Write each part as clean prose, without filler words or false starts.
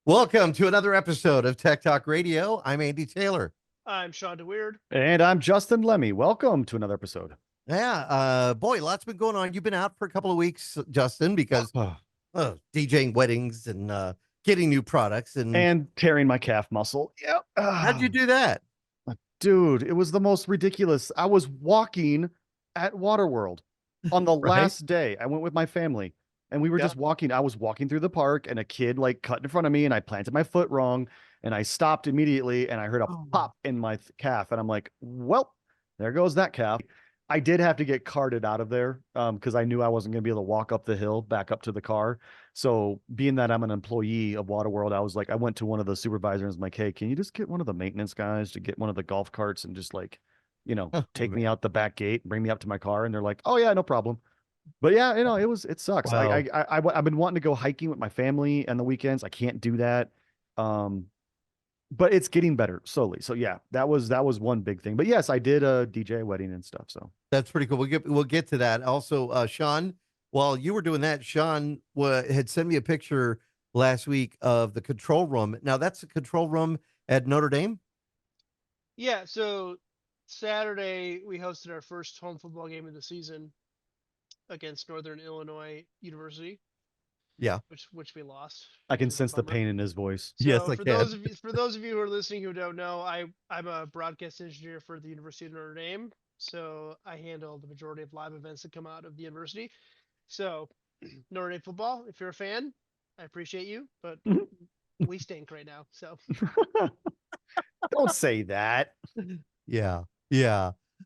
Welcome to another episode of Tech Talk Radio. I'm Andy Taylor. I'm Shawn DeWeird. And I'm Justin Lemmy. Welcome to another episode. Yeah, boy, lots been going on. You've been out for a couple of weeks, Justin, because DJing weddings and getting new products and tearing my calf muscle. Yep. How'd you do that? Dude, it was the most ridiculous. I was walking at Waterworld on the Right? last day. I went with my family and we were just walking. I was walking through the park and a kid like cut in front of me and I planted my foot wrong and I stopped immediately and I heard a pop in my calf and I'm like, well, there goes that calf. I did have to get carted out of there because I knew I wasn't going to be able to walk up the hill back up to the car. So being that I'm an employee of Waterworld, I was like, I went to one of the supervisors and was like, hey, can you just get one of the maintenance guys to get one of the golf carts and just like, take me out the back gate, bring me up to my car. And they're like, oh yeah, no problem. But yeah, it sucks. Wow. I've been wanting to go hiking with my family on the weekends. I can't do that. But it's getting better slowly. So yeah, that was one big thing. But yes, I did a DJ wedding and stuff. So That's pretty cool. We'll get to that. Also, Shawn, while you were doing that, Shawn had sent me a picture last week of the control room. Now that's a control room at Notre Dame. Yeah, so Saturday we hosted our first home football game of the season against Northern Illinois University. Yeah, which we lost. I can sense the pain in his voice. So yes, I for can. those of you who are listening who don't know, I'm a broadcast engineer for the University of Notre Dame. So I handle the majority of live events that come out of the university. So Notre Dame football, if you're a fan, I appreciate you, but we stink right now. So don't say that. Yeah.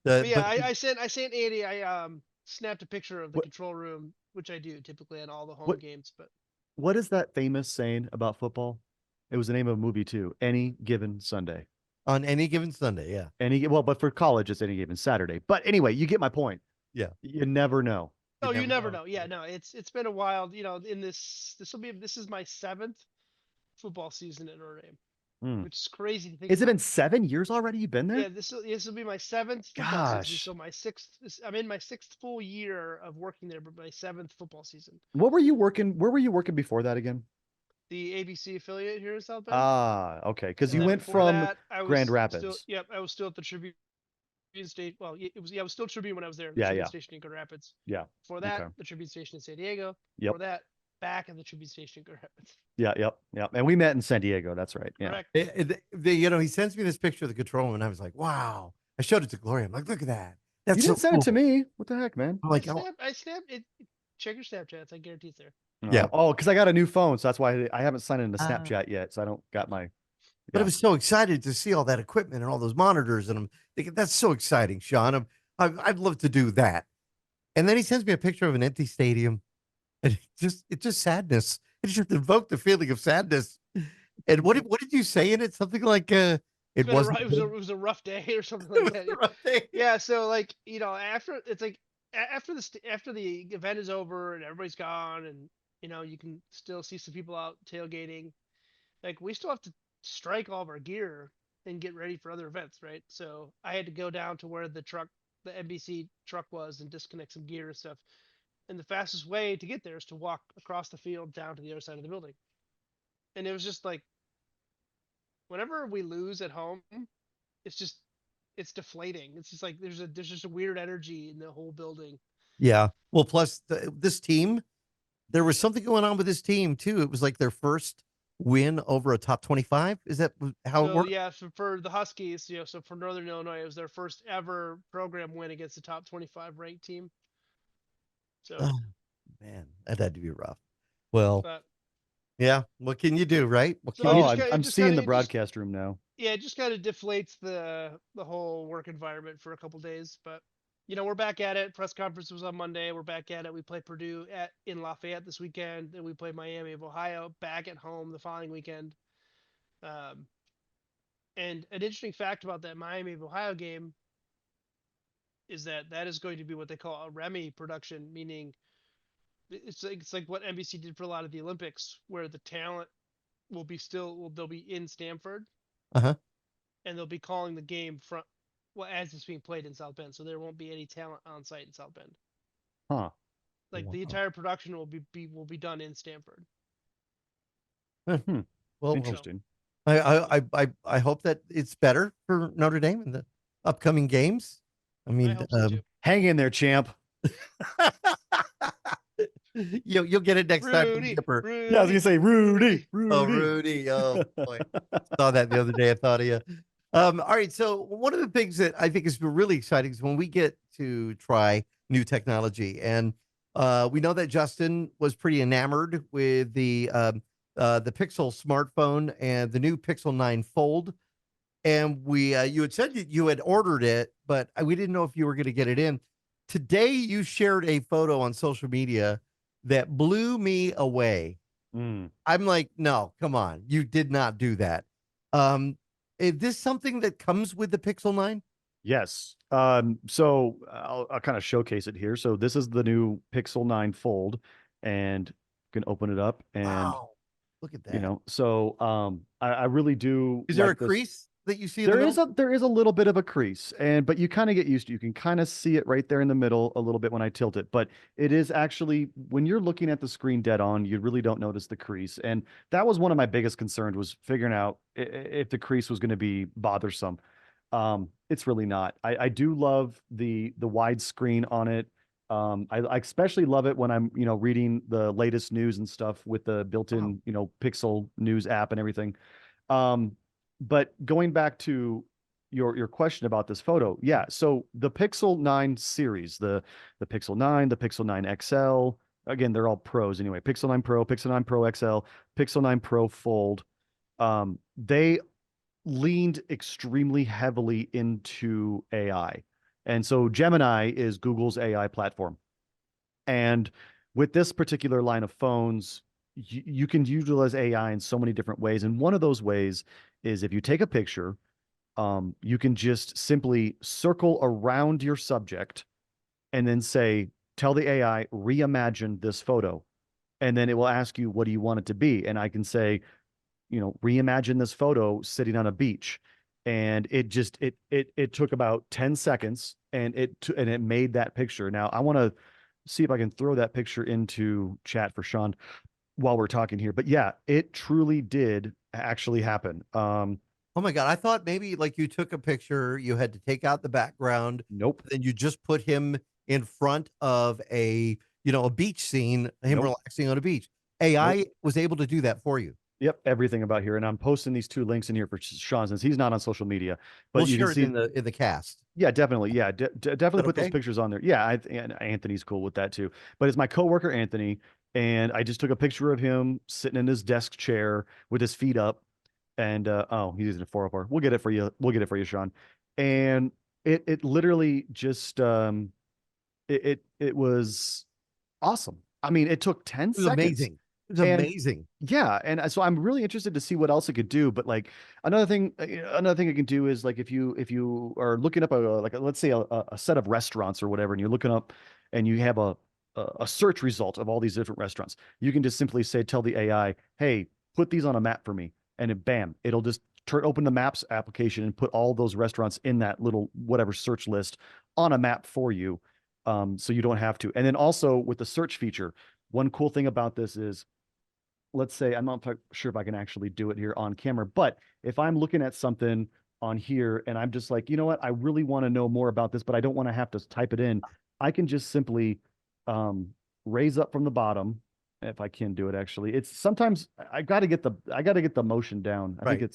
I sent Andy. I snapped a picture of the control room, which I do typically on all the home games. But what is that famous saying about football? It was the name of a movie too. Any given Sunday. On any given Sunday, yeah. But for college, it's any given Saturday. But anyway, you get my point. Yeah. You never know. You never know. Yeah, no, it's been a while. This is my 7th football season at Notre Dame, which is crazy to think. Has it been 7 years already? You've been there? Yeah, this will be my 7th football season. So my 6th. I'm in my 6th full year of working there, but my 7th football season. Where were you working before that again? The ABC affiliate here in South Bend. Okay, because you went from Grand Rapids. I was still at the Tribune Station. Well, I was still Tribune when I was there. Tribune Station in Grand Rapids. Yeah. Before that, the Tribune Station in San Diego. Yep. Before that, back at the Tribune Station in Grand Rapids. Yeah, yep. And we met in San Diego. That's right. Yeah. He sends me this picture of the control room, and I was like, wow. I showed it to Gloria. I'm like, look at that. You didn't send it to me. What the heck, man? I'm like, I snapped it. Check your Snapchats. I guarantee it's there. Yeah. Oh, because I got a new phone, so that's why I haven't signed into Snapchat yet. So I don't got my. But I was so excited to see all that equipment and all those monitors, and I'm thinking that's so exciting, Shawn. I'd love to do that. And then he sends me a picture of an empty stadium, and it's just sadness. It just evoked the feeling of sadness. And what did you say in it? Something like it was a rough day or something like that. A rough day. Yeah. So after the event is over and everybody's gone and you can still see some people out tailgating, like we still have to strike all of our gear and get ready for other events, right? So I had to go down to where the NBC truck was and disconnect some gear and stuff. And the fastest way to get there is to walk across the field down to the other side of the building. And it was just like, whenever we lose at home, it's deflating. It's just like there's just a weird energy in the whole building. Yeah. Well, plus this team, there was something going on with this team too. It was like their first win over a top 25. Is that how it worked? Yeah, for the Huskies, so for Northern Illinois, it was their first ever program win against the top 25 ranked team. So, man, that had to be rough. Well, yeah. What can you do, right? I'm seeing the broadcast room now. Yeah, it just kind of deflates the whole work environment for a couple days, but we're back at it. Press conference was on Monday. We're back at it. We play Purdue in Lafayette this weekend, and we play Miami of Ohio back at home the following weekend. And an interesting fact about that Miami of Ohio game is that is going to be what they call a Remy production, meaning it's like what NBC did for a lot of the Olympics, where the talent they'll be in Stanford, and they'll be calling the game from as it's being played in South Bend, so there won't be any talent on site in South Bend. The entire production will be done in Stanford. Well, Interesting. I hope that it's better for Notre Dame in the upcoming games. I I mean, hope so too. Hang in there, champ. you'll get it next time from Rudy, Dipper. Yeah, I was Rudy, gonna say Rudy, Oh, Rudy. Rudy. Oh boy. Saw that the other day. I thought of you. All right. So one of the things that I think is really exciting is when we get to try new technology. And we know that Justin was pretty enamored with the Pixel smartphone and the new Pixel 9 Fold. And we you had said that you had ordered it, but we didn't know if you were going to get it in. Today you shared a photo on social media that blew me away. Mm. I'm like, no, come on. You did not do that. Um, is this something that comes with the Pixel 9? Yes. So I'll kind of showcase it here. So this is the new Pixel 9 Fold, and you can open it up, and Wow. Look at that. so I really do Is there like a this. crease that you see in the There middle? is a little bit of a crease, but you kind of get used to. You can kind of see it right there in the middle a little bit when I tilt it, but it is actually, when you're looking at the screen dead on, you really don't notice the crease. And that was one of my biggest concerns, was figuring out if the crease was going to be bothersome. It's really not. I do love the widescreen on it. I especially love it when I'm reading the latest news and stuff with the built-in Pixel News app and everything. Um, but going back to your question about this photo, yeah. So the Pixel 9 series, the Pixel 9, the Pixel 9 XL, again, they're all pros anyway. Pixel 9 Pro, Pixel 9 Pro XL, Pixel 9 Pro Fold. They leaned extremely heavily into AI. And so Gemini is Google's AI platform. And with this particular line of phones, you can utilize AI in so many different ways. And one of those ways is, if you take a picture, you can just simply circle around your subject and then say, tell the AI, reimagine this photo. And then it will ask you, what do you want it to be? And I can say, reimagine this photo sitting on a beach. And it took about 10 seconds, and it made that picture. Now I want to see if I can throw that picture into chat for Shawn while we're talking here. But yeah, it truly did actually happen. Oh my God. I thought maybe like you took a picture, you had to take out the background, Nope. then you just put him in front of a beach scene, him Nope. relaxing on a beach. AI Nope. was able to do that for you. Yep, everything about here. And I'm posting these two links in here for Shawn, since he's not on social media. But We'll you can share it see, in the cast. yeah, definitely. Yeah, definitely put those Okay? pictures on there. Yeah, and Anthony's cool with that too. But it's my coworker Anthony, and I just took a picture of him sitting in his desk chair with his feet up, and oh, he's using a 404. We'll get it for you. We'll get it for you, Shawn. And it literally just it was awesome. I mean, it took 10 It was seconds. amazing. It was And amazing. yeah, and so I'm really interested to see what else it could do. But like another thing it can do is, like, if you are looking up let's say a set of restaurants or whatever, and you're looking up and you have a search result of all these different restaurants, you can just simply say, tell the AI, hey, put these on a map for me, and bam, it'll just open the Maps application and put all those restaurants in that little whatever search list on a map for you, so you don't have to. And then also with the search feature, one cool thing about this is, let's say, I'm not sure if I can actually do it here on camera, but if I'm looking at something on here and I'm just like, you know what, I really want to know more about this, but I don't want to have to type it in, I can just simply raise up from the bottom. If I can do it, actually, it's sometimes I got to get the motion down. Right. I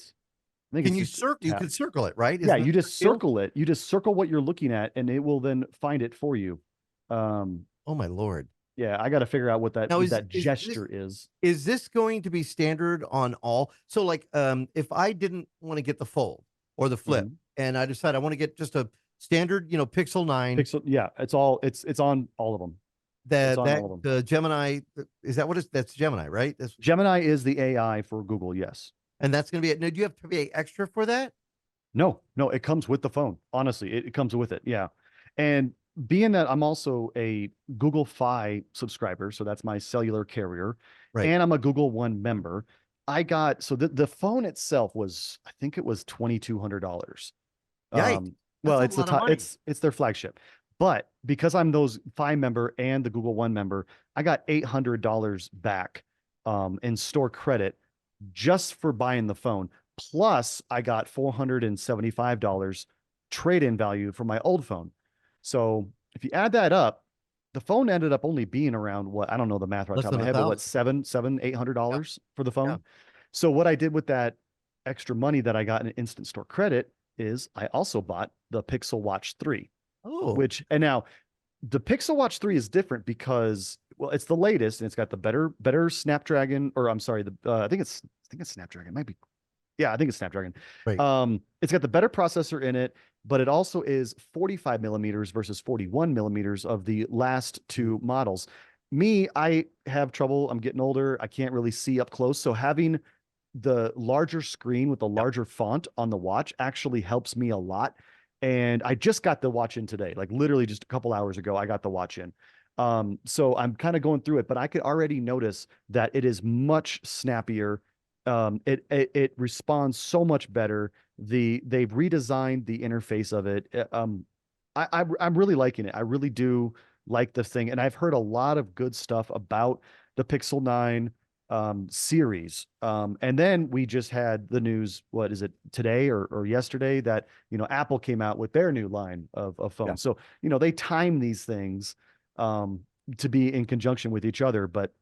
think Can it's you just you tap. can circle it, right? Yeah, Isn't you that just the deal? circle it. You just circle what you're looking at, and it will then find it for you. Um, Oh my Lord. yeah, I got to figure out what Now that gesture is. is this going to be standard on all? So like if I didn't want to get the fold or the flip Mhm. and I decide I want to get just a standard, Pixel 9, Pixel, yeah, it's on all of them. It's on that all of them. the Gemini, is that what it's that's Gemini, right? Gemini is the AI for Google, yes. And that's going to be it. Now, do you have to pay extra for that? No, it comes with the phone. Honestly, it comes with it. Yeah. And being that I'm also a Google Fi subscriber, so that's my cellular carrier, Right. and I'm a Google One member, I got, so the phone itself was, I think it was $2,200. Yikes. Well, That's a lot of money. it's their flagship. But because I'm those Fi member and the Google One member, I got $800 back in store credit just for buying the phone. Plus, I got $475 trade-in value for my old phone. So if you add that up, the phone ended up only being around what, I don't know the math right off Less the top of than my head, but what, 1,000. $800 for the Yeah. phone. So what I did with that extra money that I got in instant store credit is I also bought the Pixel Watch 3, Oh, and now the Pixel Watch 3 is different because, well, it's the latest and it's got the better Snapdragon, or I'm sorry, I think it's Snapdragon. It might be, yeah, I think it's Snapdragon. right. It's got the better processor in it, but it also is 45 millimeters versus 41 millimeters of the last two models. Me, I have trouble. I'm getting older. I can't really see up close. So having the larger screen with the larger font on the watch actually helps me a lot. And I just got the watch in today, like literally just a couple hours ago, I got the watch in. So I'm kind of going through it, but I could already notice that it is much snappier. It responds so much better. They've redesigned the interface of it. I'm really liking it. I really do like this thing, and I've heard a lot of good stuff about the Pixel 9 series. And then we just had the news, what is it, today or yesterday, that, Apple came out with their new line of phones. So, they time these things to be in conjunction with each other. But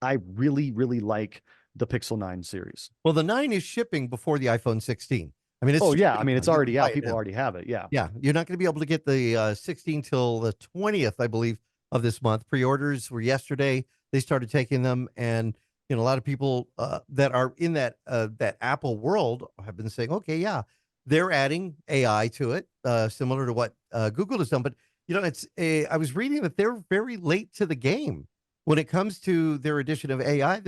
I really, really like the Pixel 9 series. Well, the 9 is shipping before the iPhone 16. I mean, it's Oh, yeah. I shipping mean, now. it's You already can buy out. it People now. already have it. Yeah. Yeah, you're not going to be able to get the 16 till the 20th, I believe, of this month. Pre-orders were yesterday. They started taking them, and a lot of people that are in that Apple world have been saying, okay, yeah, they're adding AI to it, similar to what Google has done. But I was reading that they're very late to the game when it comes to their addition of AI.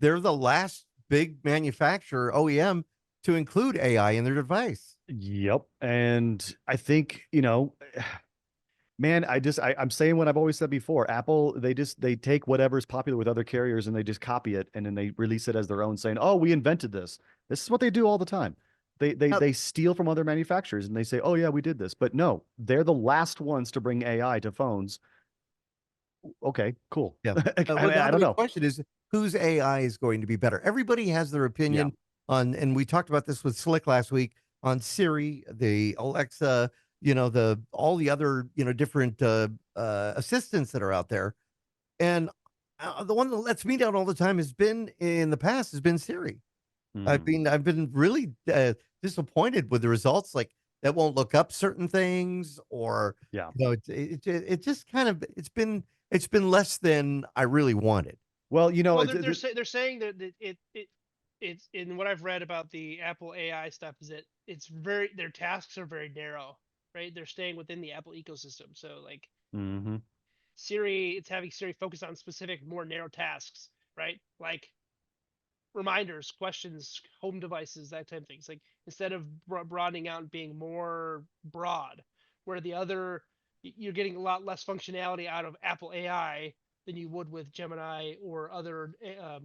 They're the last big manufacturer OEM to include AI in their device. Yep. And I think, man, I'm saying what I've always said before. Apple, they take whatever's popular with other carriers and they just copy it and then they release it as their own, saying, "Oh, we invented this." This is what they do all the time. They steal from other manufacturers and they say, "Oh yeah, we did this." But no, they're the last ones to bring AI to phones. Okay, cool. Yeah. Well, now I the don't big know. question is whose AI is going to be better? Everybody has their Yeah. opinion on, and we talked about this with Slick last week on Siri, the Alexa, the all the other, different assistants that are out there. And the one that lets me down all the time has been in the past has been Siri. Mhm. I've been really disappointed with the results. Like that won't look up certain things, or Yeah. it just kind of it's been less than I really wanted. Well, Well, they're saying that it's in what I've read about the Apple AI stuff is that their tasks are very narrow, right? They're staying within the Apple ecosystem. So like Mhm. Siri, it's having Siri focus on specific, more narrow tasks, right? Like reminders, questions, home devices, that type of things. Like instead of broadening out and being more broad, where the other you're getting a lot less functionality out of Apple AI than you would with Gemini or other, AI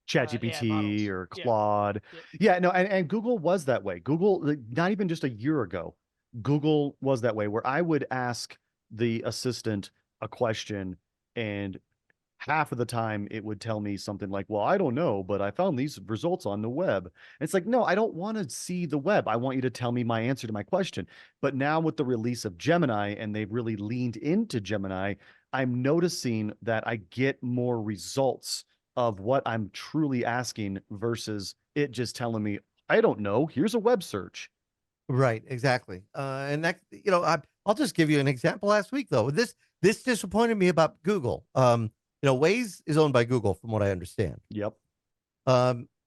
ChatGPT models. or Yeah. Claude. Yep. Yeah, no, and Google was that way. Google, like, not even just a year ago, Google was that way where I would ask the assistant a question and half of the time it would tell me something like, "Well, I don't know, but I found these results on the web." And it's like, "No, I don't want to see the web. I want you to tell me my answer to my question." But now with the release of Gemini and they've really leaned into Gemini, I'm noticing that I get more results of what I'm truly asking versus it just telling me, "I don't know. Here's a web search." Right, exactly. And that, I'll just give you an example. Last week, though, this disappointed me about Google. Waze is owned by Google, from what I understand. Yep.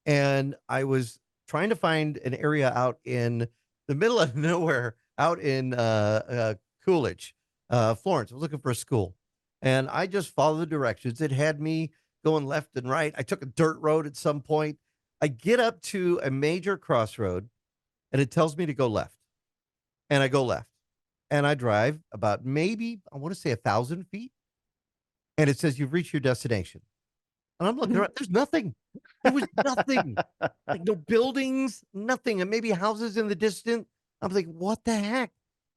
And I was trying to find an area out in the middle of nowhere, out in Coolidge, Florence. I was looking for a school, and I just followed the directions. It had me going left and right. I took a dirt road at some point. I get up to a major crossroad, and it tells me to go left, and I go left, and I drive about maybe I want to say 1,000 feet, and it says you've reached your destination. And I'm looking around. There's nothing. There was nothing. Like no buildings, nothing, and maybe houses in the distance. I'm like, what the heck?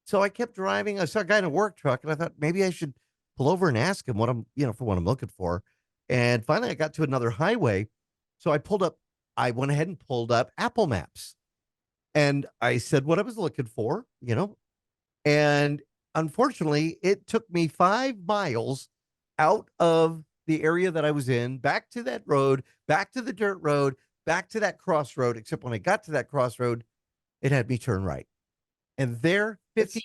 So I kept driving. I saw a guy in a work truck, and I thought maybe I should pull over and ask him what I'm, for what I'm looking for. And finally, I got to another highway, so I pulled up I went ahead and pulled up Apple Maps, and I said what I was looking for, and unfortunately, it took me 5 miles out of the area that I was in, back to that road, back to the dirt road, back to that crossroad. Except when I got to that crossroad, it had me turn right. And there, It's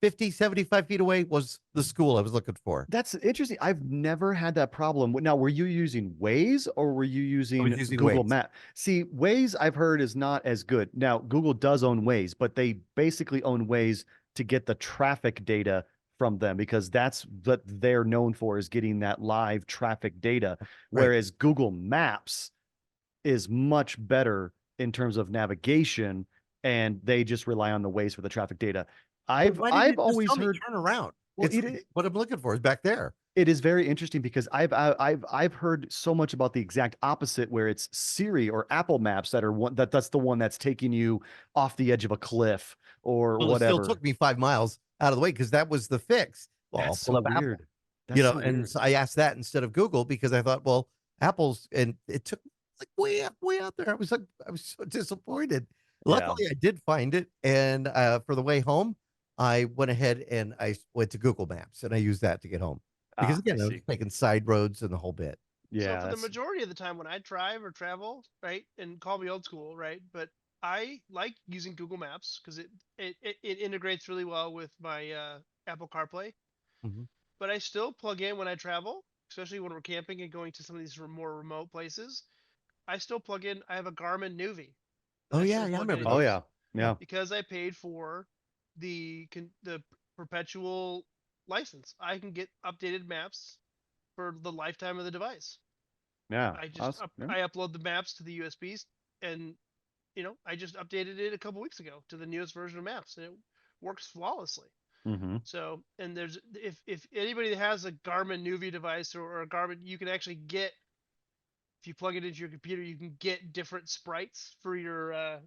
50, 75 feet away was the school I was looking for. That's interesting. I've never had that problem. Now, were you using Waze or were you using using Google Waze. Map? See, Waze I've heard is not as good. Now, Google does own Waze, but they basically own Waze to get the traffic data from them because that's what they're known for is getting that live traffic data. Right. Whereas Google Maps is much better in terms of navigation and they just rely on the Waze for the traffic data. But why didn't I've it just always tell me heard turn around? well, What I'm looking for is back there. it is very interesting because I've heard so much about the exact opposite, where it's Siri or Apple Maps that's the one that's taking you off the edge of a cliff or Well, it still whatever. took me 5 miles out of the way because that was the fix. Well, I'll That's pull so up Apple, weird. That's so and weird. so I asked that instead of Google because I thought, well, Apple's, and it took me like way out there. I was so disappointed. Yeah. Luckily, I did find it, and for the way home, I went ahead and I went to Google Maps and I used that to get home because Ah, I again, I was see. taking side roads and the whole bit. So Yeah, for the that's majority of the time when I drive or travel, right, and call me old school, right, but I like using Google Maps because it integrates really well with my Apple CarPlay. Mhm. But I still plug in when I travel, especially when we're camping and going to some of these more remote places. I still plug in. I have a Garmin Nuvi that Oh I yeah, still yeah, I plug in remember and oh those. use yeah. Yeah. because I paid for the perpetual license. I can get updated maps for the lifetime of the device. Yeah. Yeah. I upload the maps to the USBs, and I just updated it a couple weeks ago to the newest version of Maps, and it works flawlessly. Mm-hmm. So, and there's if anybody that has a Garmin Nuvi device or a Garmin, you can actually get, if you plug it into your computer, you can get different sprites for your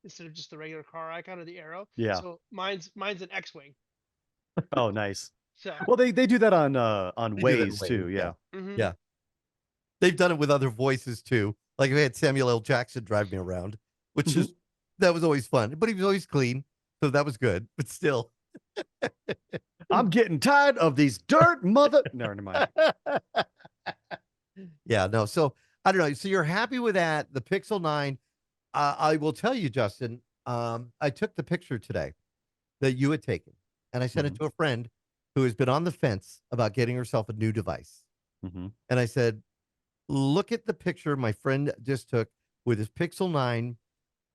instead of just the regular car icon or the arrow. Yeah. So mine's an X-wing. Oh, nice. So, Well, they do that on They do that in Waze too. ways, yeah. Yeah. mhm. Yeah. They've done it with other voices too. Like we had Samuel L. Jackson drive me around, which is that was always fun. But he was always clean, so that was good. But still, I'm getting tired of these dirt mother. No, never mind. yeah, no. So I don't know. So you're happy with that? The Pixel 9. I will tell you, Justin. I took the picture today that you had taken, and I sent it Mhm. to a friend who has been on the fence about getting herself a new device. Mhm. And I said, look at the picture my friend just took with his Pixel 9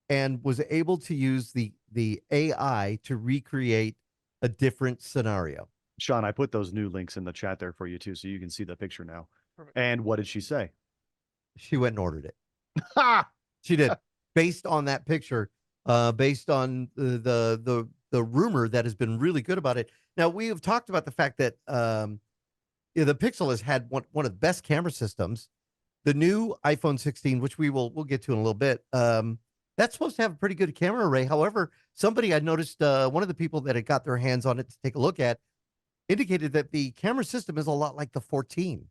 and was able to use the AI to recreate a different scenario. Shawn, I put those new links in the chat there for you too, so you can see the picture now. Perfect. And what did she say? She went and ordered it. Ha! She did, based on that picture, based on the rumor that has been really good about it. Now we have talked about the fact that the Pixel has had one of the best camera systems. The new iPhone 16, which we'll get to in a little bit, that's supposed to have a pretty good camera array. However, somebody I noticed, one of the people that had got their hands on it to take a look at, indicated that the camera system is a lot like the 14,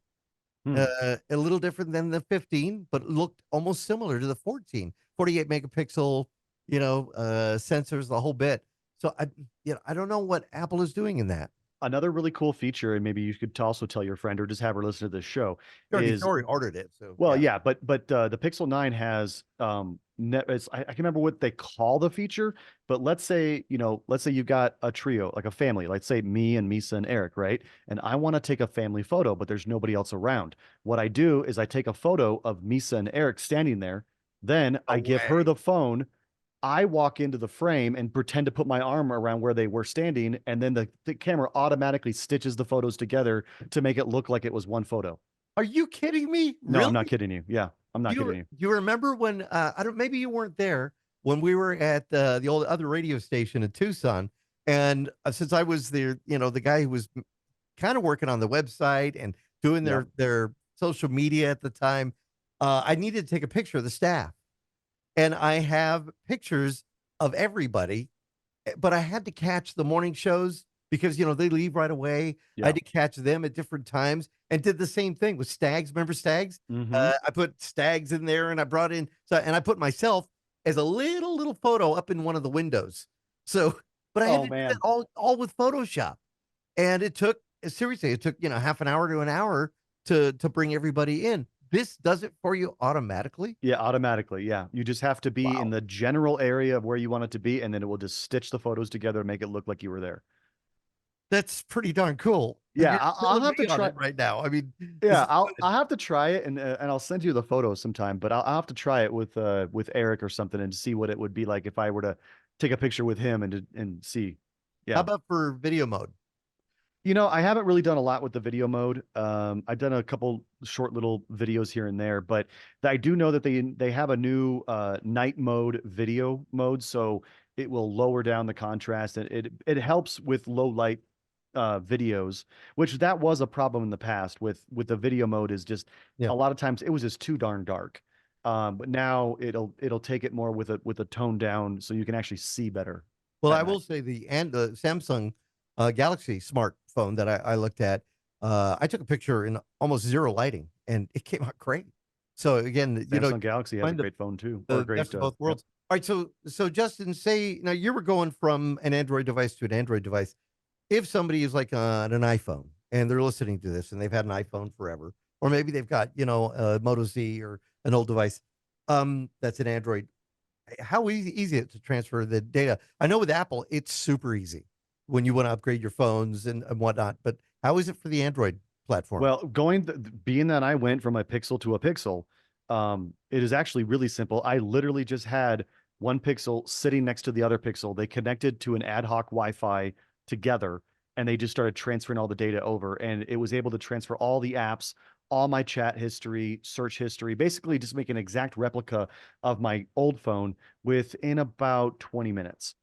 Hmm. a little different than the 15, but looked almost similar to the 14. 48 megapixel, sensors, the whole bit. So I don't know what Apple is doing in that. Another really cool feature, and maybe you could also tell your friend or just have her listen to this show, He's is already ordered it. So well, yeah, but the Pixel 9 has I can remember what they call the feature, but let's say you've got a trio, like a family, let's say me and Misa and Eric, right? And I want to take a family photo, but there's nobody else around. What I do is I take a photo of Misa and Eric standing there, then I give her the phone. I walk into the frame and pretend to put my arm around where they were standing, and then the camera automatically stitches the photos together to make it look like it was one photo. Are you kidding me? No, I'm Really? not kidding you. Yeah, I'm not kidding you. You remember when I don't maybe you weren't there when we were at the old other radio station in Tucson, and since I was there, the guy who was kind of working on the website and doing Yeah. their social media at the time, I needed to take a picture of the staff, and I have pictures of everybody, but I had to catch the morning shows because they leave right away. I Yeah. had to catch them at different times and did the same thing with stags. Remember stags? Mm-hmm. I put stags in there and I brought in and I put myself as a little photo up in one of the windows. So, but I had Oh to do that man. all with Photoshop, and it took seriously it took half an hour to an hour to bring everybody in. This does it for you automatically. Yeah, automatically. Yeah. You just have to be in Wow. the general area of where you want it to be, and then it will just stitch the photos together and make it look like you were there. That's pretty darn cool. Yeah, You're I'll selling have to me on try. it right now. I mean, this Yeah, is I'll good. have to try it, and I'll send you the photos sometime. But I'll have to try it with Eric or something and see what it would be like if I were to take a picture with him and see. How Yeah. about for video mode? I haven't really done a lot with the video mode. I've done a couple short little videos here and there, but I do know that they have a new night mode video mode, so it will lower down the contrast, and it helps with low light videos, which that was a problem in the past with the video mode. Is just Yeah. a lot of times it was just too darn dark. But now it'll take it more with a tone down, so you can actually see better Well, at I night. will say the Samsung Galaxy smartphone that I looked at, I took a picture in almost zero lighting, and it came out great. So again, Samsung Galaxy has a find great phone too, or a the great best of both yep. worlds. All right, so Justin, say now you were going from an Android device to an Android device. If somebody is like on an iPhone and they're listening to this and they've had an iPhone forever, or maybe they've got a Moto Z or an old device, that's an Android. How easy is it to transfer the data? I know with Apple, it's super easy when you want to upgrade your phones and whatnot. But how is it for the Android platform? Well, being that I went from a Pixel to a Pixel, it is actually really simple. I literally just had one Pixel sitting next to the other Pixel. They connected to an ad hoc Wi-Fi together, and they just started transferring all the data over. And it was able to transfer all the apps, all my chat history, search history, basically just make an exact replica of my old phone within about 20 minutes.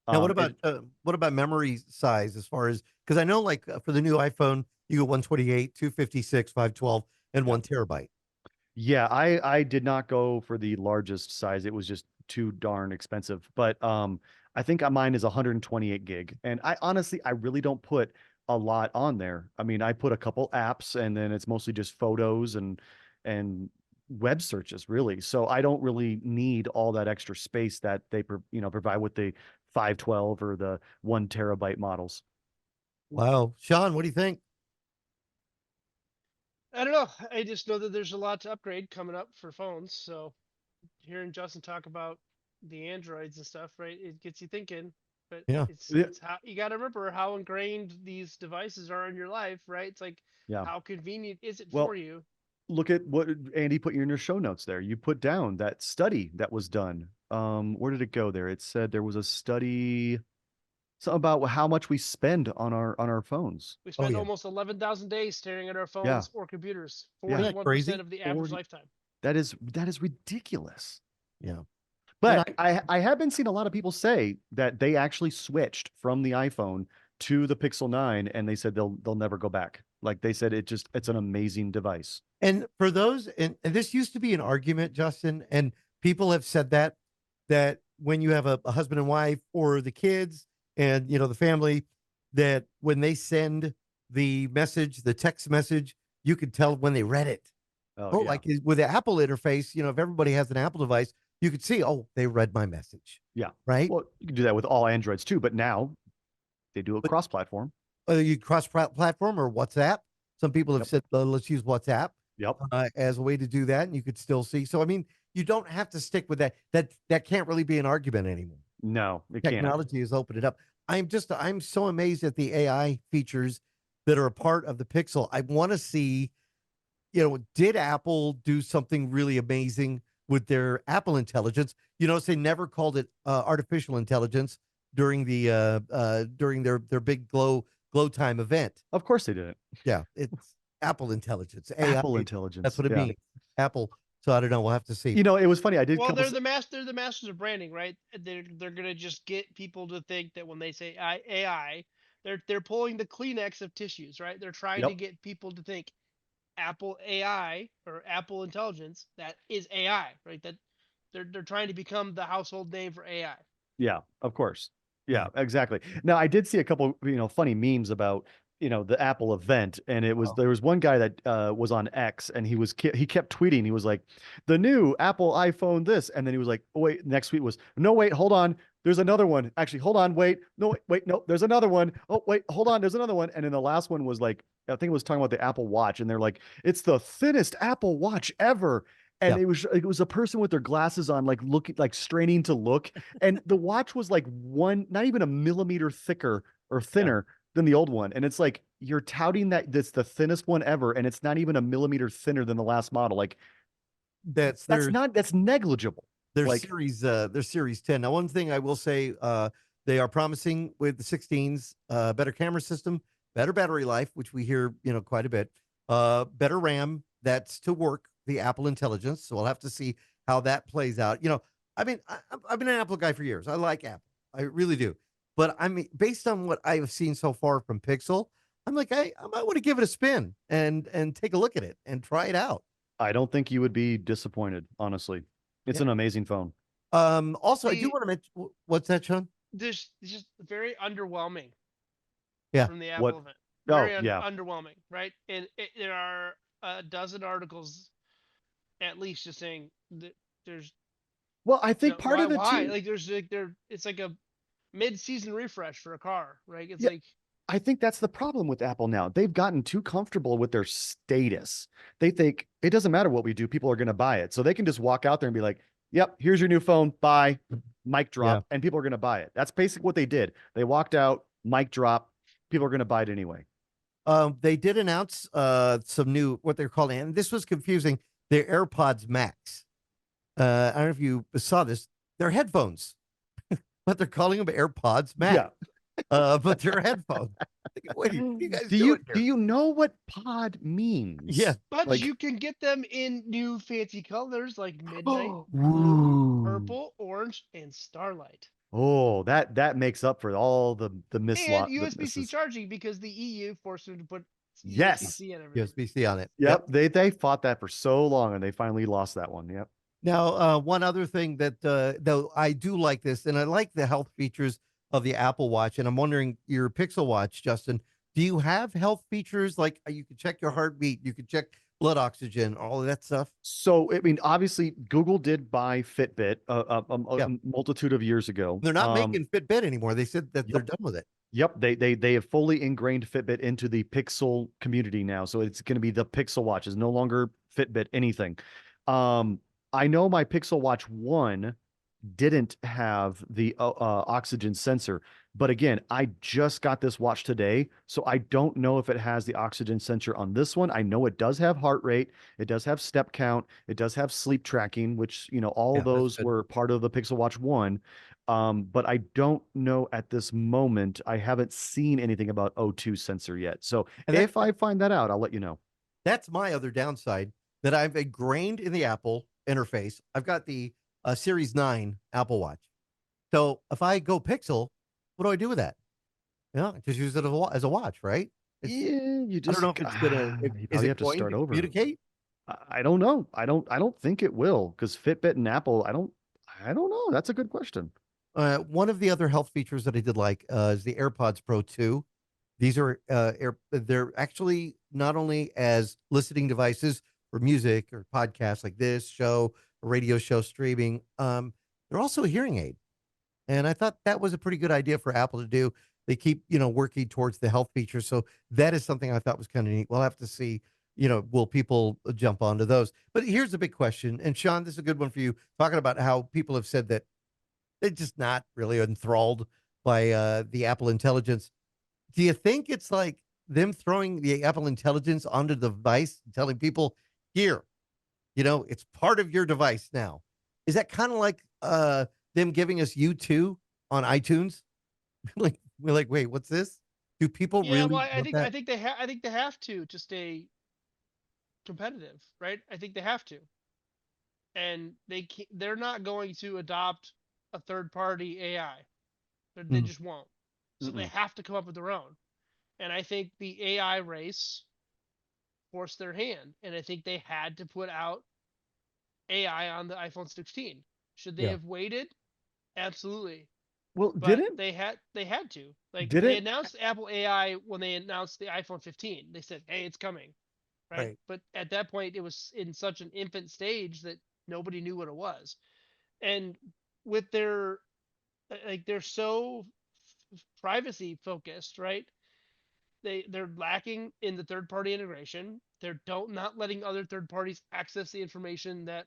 Now, It what about memory size as far as because I know like for the new iPhone, you go 128, 256, 512, and yeah. 1 TB. Yeah, I did not go for the largest size. It was just too darn expensive. But I think mine is 128 gig. And I really don't put a lot on there. I mean, I put a couple apps and then it's mostly just photos and web searches really. So I don't really need all that extra space that they provide with the 512 or the 1 TB models. Wow, Shawn, what do you think? I don't know. I just know that there's a lot to upgrade coming up for phones. So hearing Justin talk about the androids and stuff, right? It gets you thinking. But Yeah, Yeah. it's how you got to remember how ingrained these devices are in your life, right? It's like Yeah. how convenient is it for Well, you? look at what Andy put in your show notes there. You put down that study that was done. Where did it go there? It said there was a study something about how much we spend on our phones. We oh spend yeah, almost 11,000 days staring at our Yeah. phones or computers. Yeah. isn't that 41% crazy? of the average 40 lifetime. that is ridiculous. Yeah, and But I have been seeing a lot of people say that they actually switched from the iPhone to the Pixel 9 and they said they'll never go back. Like they said it's an amazing device. and for those, and this used to be an argument, Justin, and people have said that when you have a husband and wife or the kids and the family, that when they send the message, the text message, you could tell when they read it. Oh Oh, yeah. like with the Apple interface, if everybody has an Apple device, you could see, oh, they read my message, Yeah. right? Well, you can do that with all Androids too, but now they do it But cross-platform. whether you cross platform or WhatsApp, some people have Yep. said, let's use WhatsApp Yep. as a way to do that, and you could still see. So, I mean, you don't have to stick with that. That can't really be an argument anymore. No, it can't. Technology has opened it up. I'm so amazed at the AI features that are a part of the Pixel. I want to see, did Apple do something really amazing with their Apple Intelligence? You notice they never called it artificial intelligence during during their big Glowtime event. Of course they didn't. Yeah, it's Apple Intelligence, AI. Apple That's Intelligence. what it Yeah. means. Apple. So I don't know. We'll have to see. It was funny. I did Well, couple. they're the masters of branding, right? They're gonna just get people to think that when they say AI, they're pulling the Kleenex of tissues, right? They're trying to Yep. get people to think Apple AI or Apple Intelligence that is AI, right? That they're trying to become the household name for AI. Yeah, of course. Yeah, exactly. Now I did see a couple, funny memes about, the Apple event, and Oh, there was one guy that was on X, and he kept tweeting. He was like, "The new Apple iPhone this," and then he was like, "Oh wait," next tweet was, "No, wait, hold on, there's another one. Actually, hold on, wait, no, wait, no, there's another one. Oh wait, hold on, there's another one." And then the last one was like, I think it was talking about the Apple Watch, and they're like, "It's the thinnest Apple Watch ever." And yeah. it was a person with their glasses on, like looking, like straining to look, and the watch was like not even a millimeter thicker or Yeah. thinner than the old one. And it's like you're touting that that's the thinnest one ever, and it's not even a millimeter thinner than the last model. Like That's that's their not that's negligible. their Like series 10. Now, one thing I will say, they are promising with the 16s, better camera system, better battery life, which we hear, quite a bit, better RAM. That's to work the Apple Intelligence. So we'll have to see how that plays out. I mean, I've been an Apple guy for years. I like Apple, I really do. But I mean, based on what I've seen so far from Pixel, I'm like, I might want to give it a spin and take a look at it and try it out. I don't think you would be disappointed, honestly. It's Yeah. an amazing phone. Also, I do The want to mention what's that, Sean? This is just very underwhelming Yeah. from the What? Apple event. Oh, Very yeah. underwhelming, right? And there are a dozen articles at least just saying that there's Well, I think part of it why too. like there's like there it's like a mid-season refresh for a car, right? It's Yeah, like I think that's the problem with Apple now. They've gotten too comfortable with their status. They think it doesn't matter what we do, people are going to buy it. So they can just walk out there and be like, "Yep, here's your new phone. Bye." Mic Yeah. drop, and people are going to buy it. That's basically what they did. They walked out, mic drop, people are going to buy it anyway. They did announce some new what they're calling, and this was confusing. Their AirPods Max. I don't know if you saw this. They're headphones, but they're calling them AirPods Max. Yeah. But they're headphones. What are you guys Do you doing do here? you know what pod Yeah. means? but Like, you can get them in new fancy colors like midnight blue, ooh. purple, orange, and starlight. Oh, that makes up for all the And mislot the USB-C misses. charging because the EU forced them to put Yes. USB-C in everything. USB-C on it. Yep. Yep, they fought that for so long and they finally lost that one. Yep. Now, one other thing that though I do like this, and I like the health features of the Apple Watch, and I'm wondering your Pixel Watch, Justin, do you have health features like you can check your heartbeat, you can check blood oxygen, all of that stuff? So, I mean, obviously, Google did buy Fitbit Yeah, a multitude of years ago. they're not making Fitbit anymore. They said that they're Yep, done with it. yep. They have fully ingrained Fitbit into the Pixel community now, so it's going to be the Pixel Watch. It's no longer Fitbit anything. Um, I know my Pixel Watch One didn't have the oxygen sensor. But again, I just got this watch today, so I don't know if it has the oxygen sensor on this one. I know it does have heart rate, it does have step count, it does have sleep tracking, which, all Yeah, that's those good. were part of the Pixel Watch 1. But I don't know at this moment. I haven't seen anything about O2 sensor yet. So And if I find that out, I'll let you know. that's my other downside that I've ingrained in the Apple interface. I've got the Series 9 Apple Watch. So if I go Pixel, what do I do with that? Yeah, just use it as a watch, right? It's Yeah, you I don't just know if it's gonna you is probably it have to going start to over. communicate? I don't know. I don't think it will because Fitbit and Apple, I don't know. That's a good question. One of the other health features that I did like is the AirPods Pro 2. These are they're actually not only as listening devices for music or podcasts like this show, a radio show streaming, they're also a hearing aid. And I thought that was a pretty good idea for Apple to do. They keep, working towards the health features. So that is something I thought was kind of neat. We'll have to see, will people jump onto those? But here's the big question. And Sean, this is a good one for you. Talking about how people have said that they're just not really enthralled by the Apple Intelligence. Do you think it's like them throwing the Apple Intelligence onto the device, telling people, here, it's part of your device now? Is that kind of like them giving us U2 on iTunes? We're like, wait, what's this? Do people Yeah, well, really I want think that? I think they have to stay competitive, right? I think they have to, and they're not going to adopt a third party AI. They Mm, just won't. So they Mm-mm. have to come up with their own. And I think the AI race forced their hand, and I think they had to put out AI on the iPhone 16. Should they yeah. have waited? Absolutely. Well, but didn't they had to. Like they didn't announced Apple AI when they announced the iPhone 15. They said, "Hey, it's coming." Right? Right. But at that point it was in such an infant stage that nobody knew what it was. And with their like they're so privacy focused, right? They're lacking in the third party integration. They're don't not letting other third parties access the information that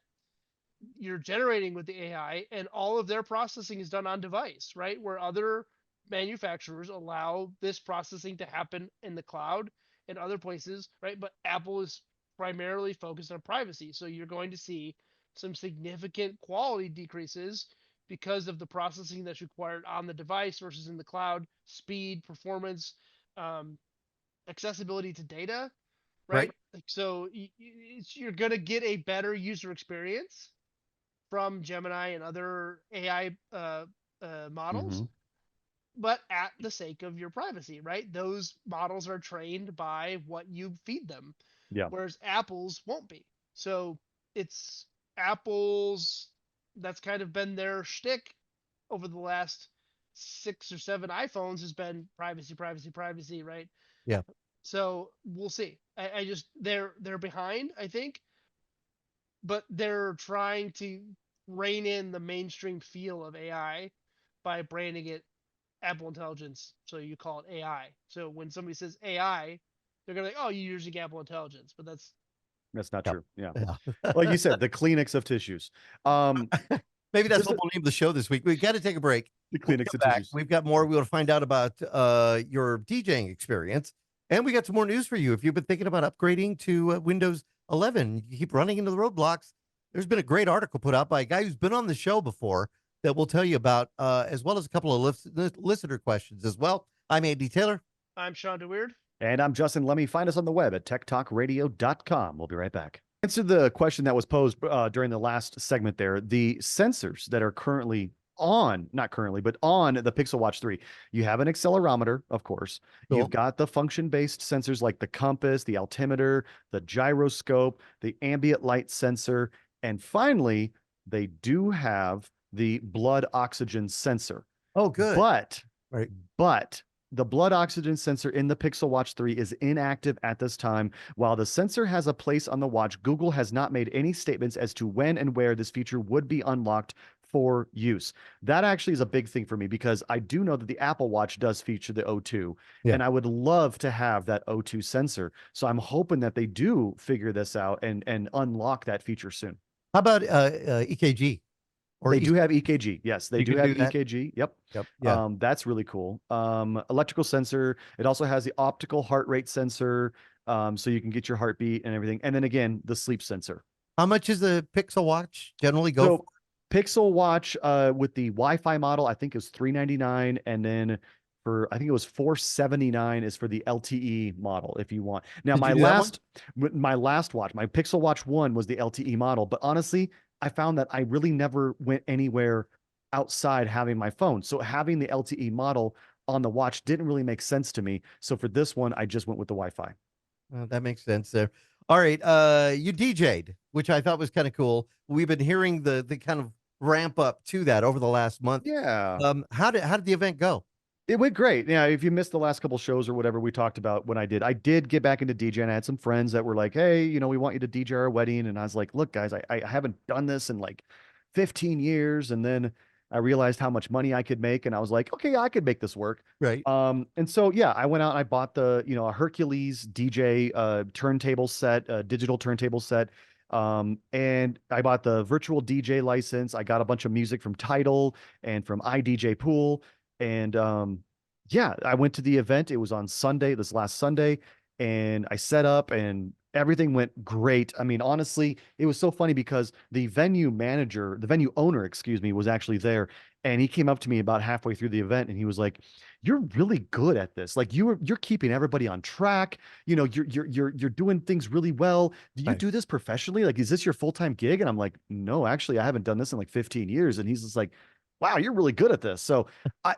you're generating with the AI, and all of their processing is done on device, right? Where other manufacturers allow this processing to happen in the cloud and other places, right? But Apple is primarily focused on privacy. So you're going to see some significant quality decreases because of the processing that's required on the device versus in the cloud, speed, performance, um, accessibility to data, Right. right? Like, so you're going to get a better user experience from Gemini and other AI models, Mm-hmm. but at the sake of your privacy, right? Those models are trained by what you feed them, Yeah. whereas Apple's won't be. So it's Apple's, that's kind of been their shtick over the last 6 or 7 iPhones has been privacy, privacy, privacy, right? Yeah. So we'll see. I just they're behind, I think, but they're trying to rein in the mainstream feel of AI by branding it Apple Intelligence. So you call it AI. So when somebody says AI, they're gonna like, oh, you're using Apple Intelligence, but That's not Yep. true. Yeah. Yeah. Like you said, the Kleenex of tissues. Um, Maybe that's just what we'll name the show this week. We've got to take a break. the When we Kleenex come of back, tissues. we've got more. We want to find out about your DJing experience. And we got some more news for you. If you've been thinking about upgrading to Windows 11, you keep running into the roadblocks. There's been a great article put out by a guy who's been on the show before that we'll tell you about, as well as a couple of listener questions as well. I'm Andy Taylor. I'm Shawn DeWeird. And I'm Justin Lemmy. Find us on the web at techtalkradio.com. We'll be right back. Answer the question that was posed during the last segment there. The sensors that are currently on, not currently, but on the Pixel Watch 3. You have an accelerometer, of course. Cool. You've got the function-based sensors like the compass, the altimeter, the gyroscope, the ambient light sensor, and finally, they do have the blood oxygen sensor. Oh, good. But Right. but the blood oxygen sensor in the Pixel Watch 3 is inactive at this time. While the sensor has a place on the watch, Google has not made any statements as to when and where this feature would be unlocked for use. That actually is a big thing for me because I do know that the Apple Watch does feature the O2, Yeah. and I would love to have that O2 sensor. So I'm hoping that they do figure this out and unlock that feature soon. How about EKG? Or They do have EKG. Yes, they You do can have do that? EKG. Yep. Yep. Yeah. That's really cool. Electrical sensor. It also has the optical heart rate sensor, so you can get your heartbeat and everything. And then again, the sleep sensor. How much is the Pixel Watch generally go So for? Pixel Watch with the Wi-Fi model, I think it was $399, and then for I think it was $479 is for the LTE model if you want. Now Did you do that one? my last watch, my Pixel Watch 1 was the LTE model, but honestly, I found that I really never went anywhere outside having my phone. So having the LTE model on the watch didn't really make sense to me. So for this one, I just went with the Wi-Fi. That makes sense there. All right. You DJ'd, which I thought was kind of cool. We've been hearing the kind of ramp up to that over the last month. Yeah. How did the event go? It went great. Yeah, if you missed the last couple shows or whatever we talked about when I did get back into DJ, and I had some friends that were like, "Hey, we want you to DJ our wedding." And I was like, "Look, guys, I haven't done this in like 15 years." And then I realized how much money I could make, and I was like, "Okay, I could make this work." Right. And so yeah, I went out and I bought a Hercules DJ turntable set, digital turntable set. And I bought the virtual DJ license. I got a bunch of music from Tidal and from iDJ Pool. And yeah, I went to the event. It was on Sunday, this last Sunday, and I set up and everything went great. I mean, honestly, it was so funny because the venue owner, excuse me, was actually there. And he came up to me about halfway through the event and he was like, "You're really good at this. Like you're keeping everybody on track. You're doing things really well. Do you Right. do this professionally? Like, is this your full-time gig?" And I'm like, "No, actually, I haven't done this in like 15 years." And he's just like, "Wow, you're really good at this." So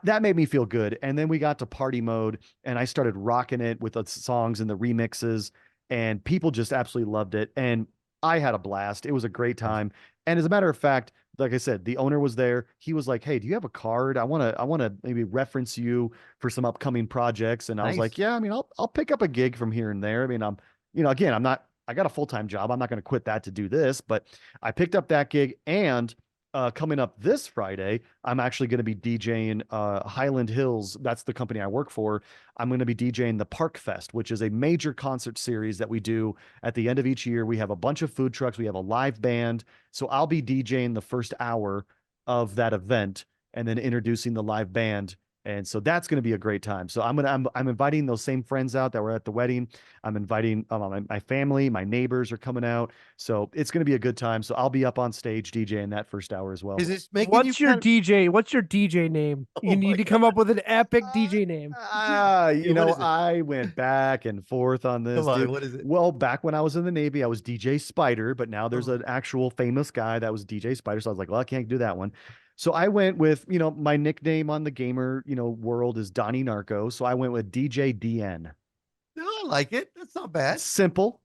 that made me feel good. And then we got to party mode and I started rocking it with the songs and the remixes, and people just absolutely loved it. And I had a blast. It was a great time. And as a matter of fact, like I said, the owner was there. He was like, "Hey, do you have a card? I want to maybe reference you for some upcoming projects." And I was like, Nice. "Yeah, I mean, I'll pick up a gig from here and there. I mean, again, I got a full-time job. I'm not going to quit that to do this, but I picked up that gig. And coming up this Friday, I'm actually going to be DJing Highland Hills. That's the company I work for. I'm going to be DJing the Park Fest, which is a major concert series that we do at the end of each year. We have a bunch of food trucks. We have a live band. So I'll be DJing the first hour of that event and then introducing the live band. And so that's going to be a great time. So I'm inviting those same friends out that were at the wedding. I'm inviting my family, my neighbors are coming out. So it's going to be a good time. So I'll be up on stage DJing that first hour as well. Is this making you What's your DJ? What's your DJ name? Oh You my need to come up with an epic DJ name. What is it? I went back and forth on this, Come on, dude. what is it? Well, back when I was in the Navy, I was DJ Spider, but now there's an actual famous guy that was DJ Spider. So I was like, well, I can't do that one. So I went with, my nickname on the gamer, world is Donnie Narco. So I went with DJ DN. No, I like it. That's not bad. Simple,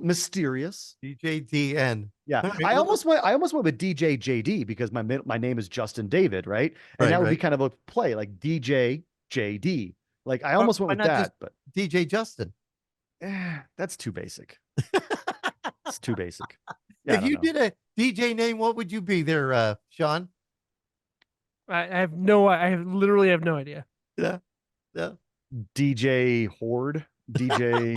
mysterious. DJ DN. Yeah. All right, I well, almost went with DJ JD because my name is Justin David, right? And Right, that would be right. kind of a play like DJ JD. Like I Why- almost went why with not that, just but DJ Justin. that's too basic. It's too basic. Yeah, I If don't you know. did a DJ name, what would you be there, Shawn? I literally have no idea. Yeah. Yeah. DJ Horde, DJ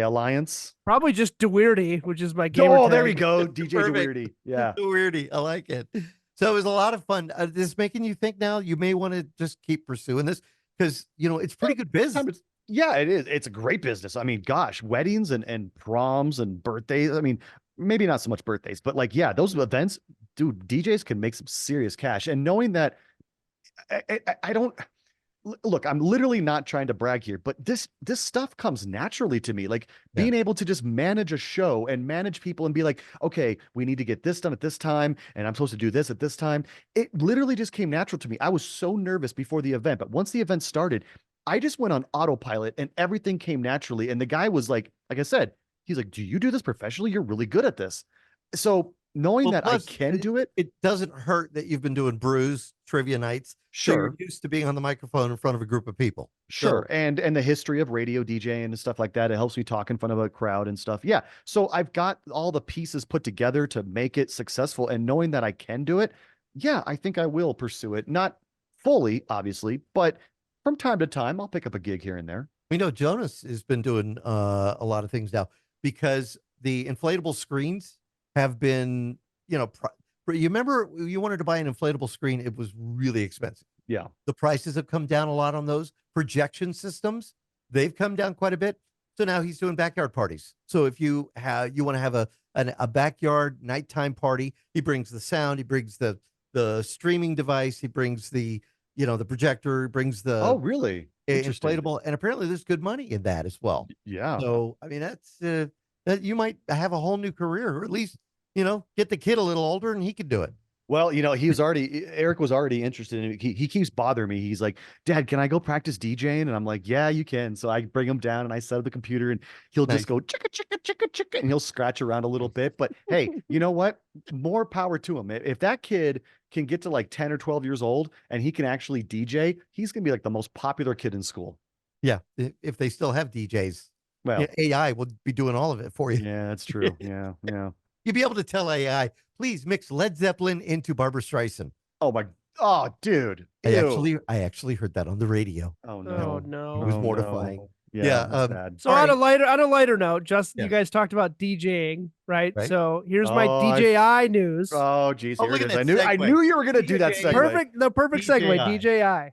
Alliance. Probably just DeWeirdy, which is my gamer Oh, there tag. we go. DJ Perfect. Weirdy. Yeah. So weirdy. I like it. So it was a lot of fun. This is making you think now you may want to just keep pursuing this because it's pretty good business. Yeah, it is. It's a great business. I mean, gosh, weddings and proms and birthdays. I mean, maybe not so much birthdays, but like, yeah, those events, dude, DJs can make some serious cash. And knowing that I don't look, I'm literally not trying to brag here, but this stuff comes naturally to me. Like being able to just manage a show and manage people and be like, okay, we need to get this done at this time, and I'm supposed to do this at this time. It literally just came natural to me. I was so nervous before the event, but once the event started, I just went on autopilot and everything came naturally. And the guy was like I said, he's like, do you do this professionally? You're really good at this. So knowing that Plus, I can do it, it doesn't hurt that you've been doing brews trivia nights. So sure. you're used to being on the microphone in front of a group of people. Sure. So, And the history of radio DJing and stuff like that. It helps me talk in front of a crowd and stuff. Yeah. So I've got all the pieces put together to make it successful. And knowing that I can do it, yeah, I think I will pursue it. Not fully, obviously, but from time to time, I'll pick up a gig here and there. Jonas has been doing a lot of things now because the inflatable screens have been, you remember you wanted to buy an inflatable screen. It was really expensive. Yeah. The prices have come down a lot on those projection systems. They've come down quite a bit. So now he's doing backyard parties. So if you want to have a backyard nighttime party, he brings the sound, he brings the streaming device, he brings the projector, he brings the Oh, really? Interesting. inflatable, and apparently there's good money in that as well. Yeah. So I mean that's that you might have a whole new career, or at least get the kid a little older and he could do it. Well, Eric was already interested in it. He keeps bothering me. He's like, Dad, can I go practice DJing? And I'm like, yeah, you can. So I bring him down and I set up the computer and he'll Nice. just go chicka, chicka, chicka, chicka, and he'll scratch around a little bit. But hey, you know what? More power to him. If that kid can get to like 10 or 12 years old and he can actually DJ, he's going to be like the most popular kid in school. Yeah, if they still have DJs, Well, AI will be doing all of it for you. yeah, that's true. Yeah. Yeah. You'd be able to tell AI, please mix Led Zeppelin into Barbra Streisand. Oh, dude. I actually heard that on the radio. Oh, Oh no. no. It was Oh, mortifying. no. Yeah, Yeah. That's um, bad. So All on right. a lighter note, just Yeah. you guys talked about DJing, right? Right. So here's my Oh, DJI news. Oh, geez. Oh, Here look it at is. that I segue. knew you were going to do that DJ. segue. The perfect segue. DJI.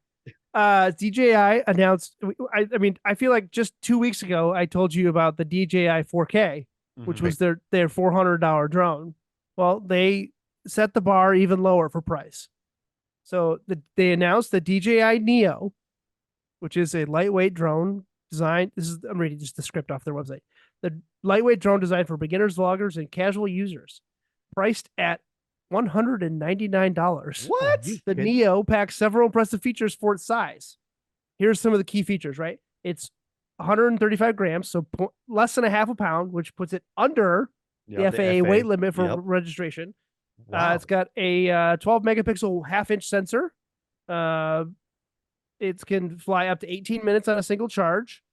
DJI announced. I mean, I feel like just 2 weeks ago I told you about the DJI 4K, which Mhm. was their $400 drone. Well, they set the bar even lower for price. So they announced the DJI Neo, which is a lightweight drone designed. I'm reading just the script off their website. The lightweight drone designed for beginners, vloggers, and casual users, priced at $199. What? The Neo packs several impressive features for its size. Here's some of the key features, right? It's 135 grams, so less than a half a pound, which puts it under the FAA weight limit for registration. Wow. It's got a 12 megapixel half-inch sensor. It can fly up to 18 minutes on a single charge.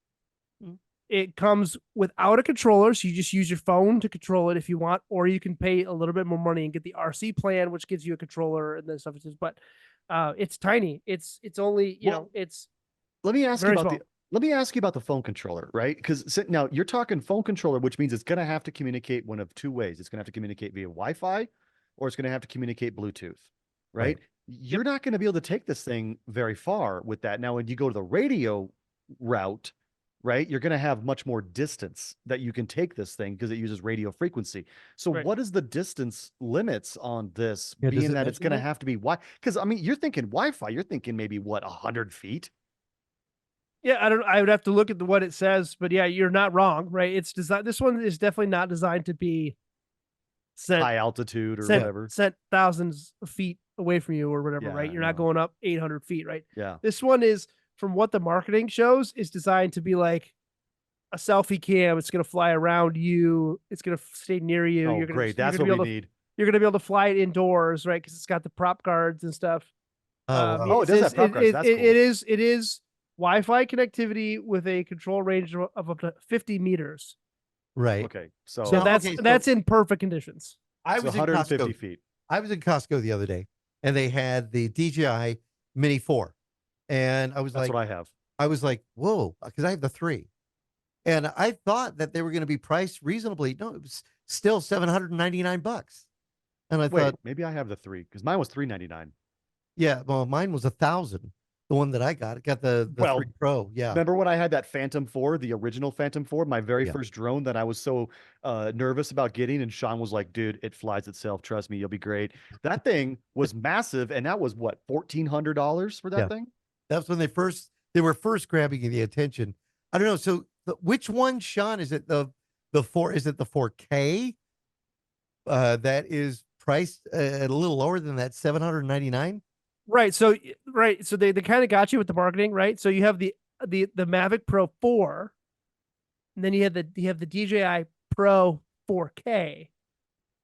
It comes without a controller, so you just use your phone to control it if you want, or you can pay a little bit more money and get the RC plan, which gives you a controller and then stuff. But it's tiny. It's only it's Let me ask you very about small. let me ask you about the phone controller, right? Because now you're talking phone controller, which means it's going to have to communicate one of two ways. It's going to have to communicate via Wi-Fi, or it's going to have to communicate Bluetooth, right? Right. You're not going to be able to take this thing very far with that. Now, when you go to the radio route, right, you're going to have much more distance that you can take this thing because it uses radio frequency. So, Right. what is the distance limits on this? Yeah, does being it that it's mention going to that? have to be Because I mean, you're thinking Wi-Fi. You're thinking maybe what 100 feet. Yeah, I would have to look at what it says, but yeah, you're not wrong, right? It's designed. This one is definitely not designed to be sent High altitude or whatever. sent thousands of feet away from you or whatever, right? Yeah, You're not no. going up 800 feet, right? Yeah. This one is, from what the marketing shows, is designed to be like a selfie cam. It's going to fly around you. It's going to stay near you. Oh, You're gonna, great. you're That's gonna what be we able to, need. You're going to be able to fly it indoors, right? Because it's got the prop guards and stuff. Oh, wow. Oh, it does have prop guards. That's cool. It is Wi-Fi connectivity with a control range of up to 50 meters. Right. Okay. So, So Now, that's okay, so- that's in perfect conditions. I so was in 150 Costco. feet. I was in Costco the other day, and they had the DJI Mini 4, and I was That's like, what I have. whoa, because I have the 3, and I thought that they were going to be priced reasonably. No, it was still $799, and I Wait, thought, maybe I have the 3 because mine was $399. yeah, well, mine was 1,000. The one that I got the Well, 3 Pro, yeah, Remember when I had that Phantom 4, the original Phantom 4, my very Yeah. first drone that I was so nervous about getting? And Shawn was like, dude, it flies itself. Trust me, you'll be great. That thing was massive. And that was what, $1,400 for that Yeah. thing? that's when they were first grabbing the attention. I don't know. So which one, Sean? Is it the 4? Is it the 4K? That is priced at a little lower than that 799. Right. So they kind of got you with the marketing, right? So you have the Mavic Pro 4, and then you have the DJI Pro 4K.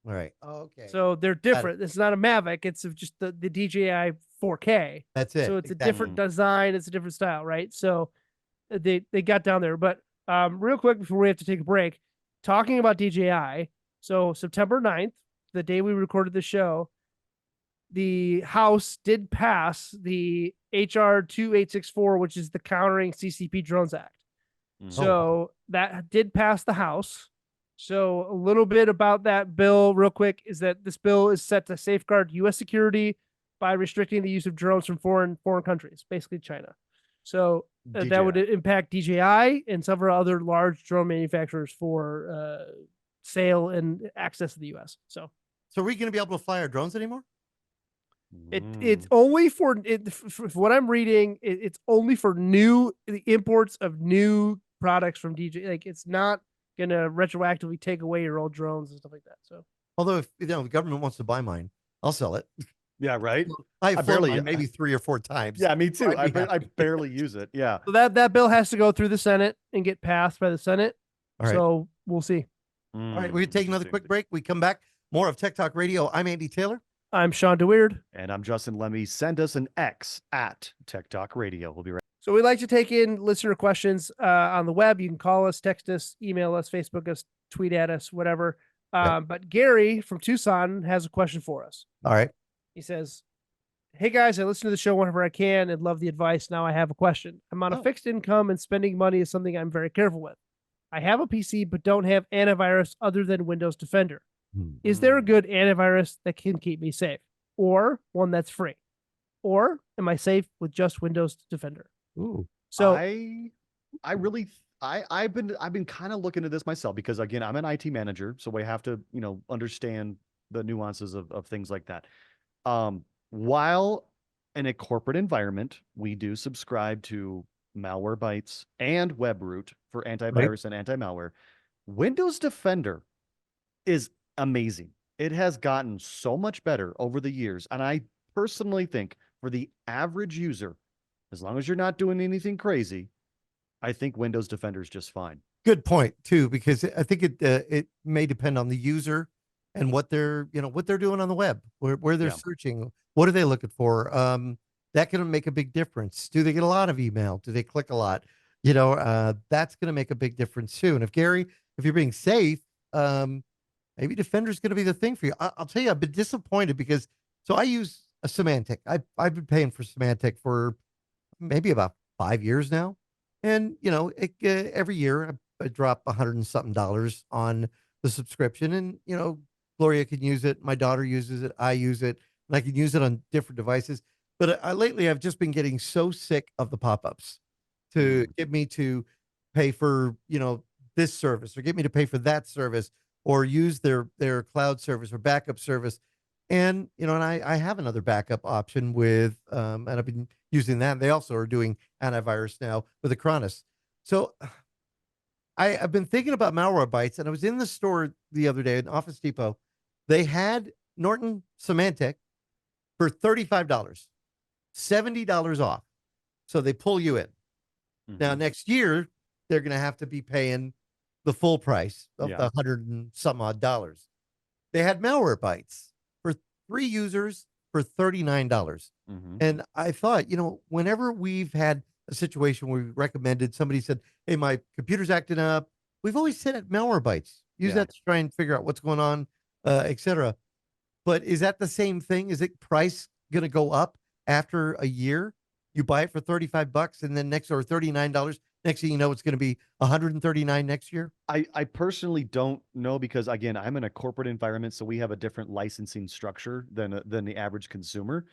All right. Oh, okay. So they're different. It's not a Mavic, it's just the DJI 4K. That's it. So it's a Exactly. different design, it's a different style, right? So they got down there. But real quick before we have to take a break, talking about DJI. So September 9th, the day we recorded the show, the House did pass the HR 2864, which is the Countering CCP Drones Act. So that did pass the House. So a little bit about that bill real quick is that this bill is set to safeguard U.S. security by restricting the use of drones from foreign countries, basically China. So that would DJI. impact DJI and several other large drone manufacturers for sale and access to the U.S. So So are we going to be able to fly our drones anymore? it's only for what I'm reading. It's only for the imports of new products from DJ. Like it's not gonna retroactively take away your old drones and stuff like that. So Although if the government wants to buy mine, I'll sell it. Yeah, right? I barely- barely maybe 3 or 4 times. Yeah, me too. I'd be I happy. barely use it. Yeah. So that bill has to go through the Senate and get passed by the Senate. All right. So we'll see. All right. We're going to take another quick break. We come back. More of Tech Talk Radio. I'm Andy Taylor. I'm Shawn DeWeird. And I'm Justin Lemmy. Send us an X at Tech Talk Radio. We'll be right. So we like to take in listener questions on the web. You can call us, text us, email us, Facebook us, tweet at us, whatever. But Gary from Tucson has a question for us. All right. He says, hey guys, I listen to the show whenever I can and love the advice. Now I have a question. I'm on a fixed income and spending money is something I'm very careful with. I have a PC, but don't have antivirus other than Windows Defender. Is there a good antivirus that can keep me safe, or one that's free, or am I safe with just Windows Defender? Ooh. So I've been kind of looking at this myself because again, I'm an IT manager, so we have to, understand the nuances of things like that. While in a corporate environment, we do subscribe to Malwarebytes and WebRoot for antivirus and anti-malware. Windows Defender is amazing. It has gotten so much better over the years. And I personally think for the average user, as long as you're not doing anything crazy, I think Windows Defender is just fine. Good point too, because I think it may depend on the user and what they're, what they're doing on the web, where they're Yeah. searching, what are they looking for? That can make a big difference. Do they get a lot of email? Do they click a lot? That's going to make a big difference too. And if you're being safe, maybe Defender's going to be the thing for you. I'll tell you, I've been disappointed because I use a Symantec. I've been paying for Symantec for maybe about 5 years now, and every year I drop $100 and something on the subscription, and Gloria can use it, my daughter uses it, I use it, and I can use it on different devices. But lately, I've just been getting so sick of the pop-ups to get me to pay for this service, or get me to pay for that service, or use their cloud service or backup service. And I have another backup option with and I've been using that. They also are doing antivirus now with Acronis. So I've been thinking about Malwarebytes, and I was in the store the other day in Office Depot. They had Norton Symantec for $35, $70 off. So they pull you in. Now next year they're going to have to be paying the full price of the $100 and some odd dollars. They had Malwarebytes for 3 users for $39. And I thought, whenever we've had a situation where we recommended, somebody said, hey, my computer's acting up, we've always said at Malwarebytes, use that to try and figure out what's going on, etc. But is that the same thing? Is it price going to go up after a year? You buy it for $35 and then next, or $39. Next thing you know, it's going to be $139 next year. I personally don't know, because again, I'm in a corporate environment, so we have a different licensing structure than the average consumer.